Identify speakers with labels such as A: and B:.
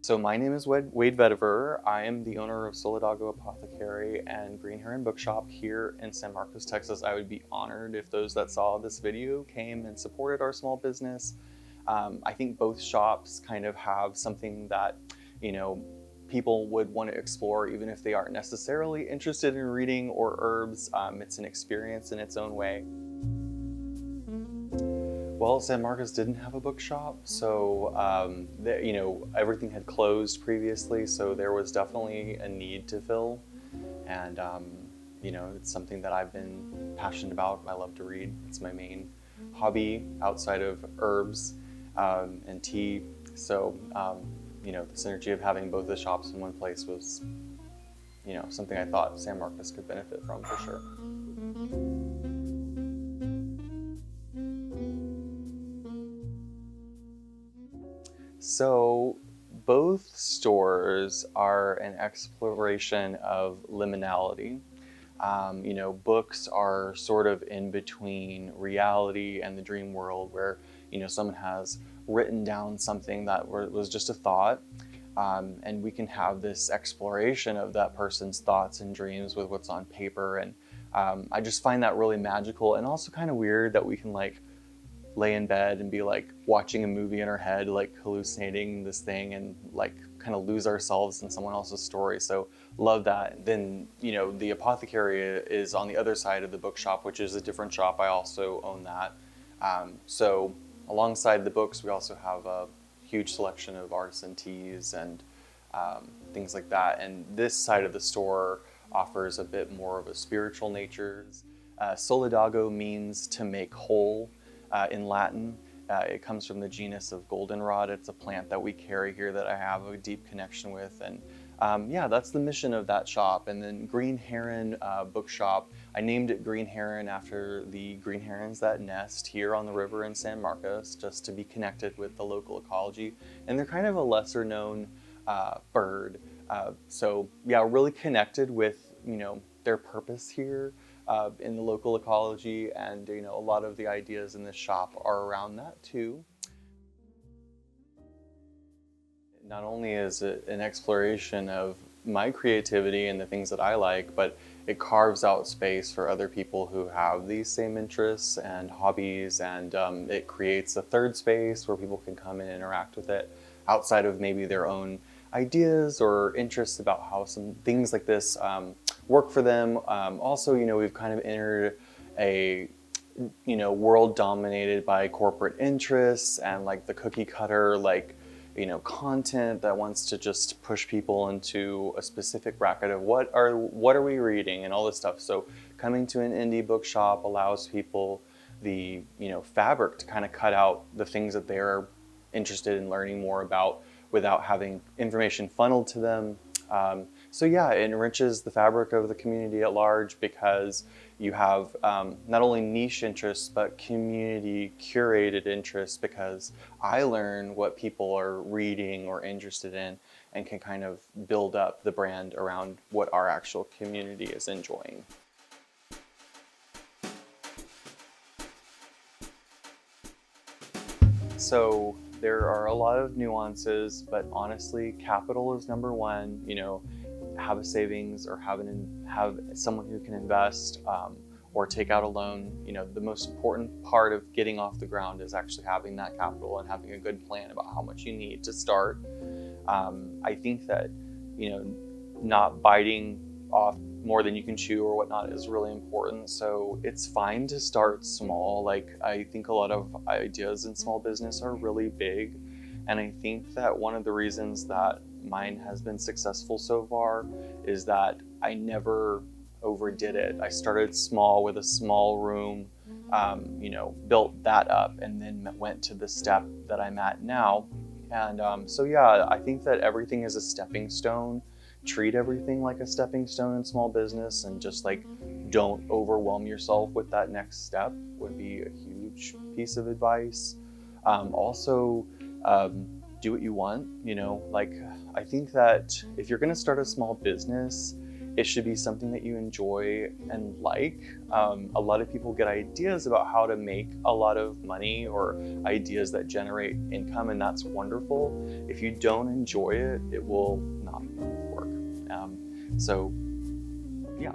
A: So my name is Wade Vetiver. I am the owner of Solidago Apothecary and Green Heron Bookshop here in San Marcos, Texas. I would be honored if those that saw this video came and supported our small business. I think both shops kind of have something that, people would want to explore even if they aren't necessarily interested in reading or herbs. It's an experience in its own way. Well, San Marcos didn't have a bookshop, so everything had closed previously, so there was definitely a need to fill. And it's something that I've been passionate about. I love to read. It's my main hobby outside of herbs and tea. So the synergy of having both the shops in one place was something I thought San Marcos could benefit from for sure. So both stores are an exploration of liminality. Books are sort of in between reality and the dream world where, someone has written down something that was just a thought, and we can have this exploration of that person's thoughts and dreams with what's on paper. And I just find that really magical and also kind of weird that we can lay in bed and be watching a movie in our head, hallucinating this thing and kind of lose ourselves in someone else's story. So love that. Then, the Apothecary is on the other side of the bookshop, which is a different shop. I also own that. So alongside the books, we also have a huge selection of artisan teas and things like that. And this side of the store offers a bit more of a spiritual nature. Solidago means to make whole. In Latin. It comes from the genus of goldenrod. It's a plant that we carry here that I have a deep connection with. And that's the mission of that shop. And then Green Heron Bookshop, I named it Green Heron after the green herons that nest here on the river in San Marcos, just to be connected with the local ecology. And they're kind of a lesser known bird. Really connected with, their purpose here. In the local ecology, and a lot of the ideas in this shop are around that too. Not only is it an exploration of my creativity and the things that I like, but it carves out space for other people who have these same interests and hobbies, and it creates a third space where people can come and interact with it outside of maybe their own ideas or interests about how some things like this work for them. Also, we've kind of entered a world dominated by corporate interests and the cookie cutter content that wants to just push people into a specific bracket of what are we reading and all this stuff. So coming to an indie bookshop allows people the fabric to kind of cut out the things that they're interested in learning more about without having information funneled to them. It enriches the fabric of the community at large because you have not only niche interests, but community curated interests, because I learn what people are reading or interested in and can kind of build up the brand around what our actual community is enjoying. So there are a lot of nuances, but honestly, capital is number one. Have a savings or have someone who can invest or take out a loan. The most important part of getting off the ground is actually having that capital and having a good plan about how much you need to start. I think that not biting off more than you can chew or whatnot is really important. So it's fine to start small. I think a lot of ideas in small business are really big. And I think that one of the reasons that mine has been successful so far is that I never overdid it. I started small with a small room, built that up, and then went to the step that I'm at now. And I think that everything is a stepping stone. Treat everything like a stepping stone in small business, and just don't overwhelm yourself with that next step would be a huge piece of advice. Do what you want. I think that if you're going to start a small business, It should be something that you enjoy and like. A lot of people get ideas about how to make a lot of money or ideas that generate income, and that's wonderful. If you don't enjoy it, it will not work. So, yeah.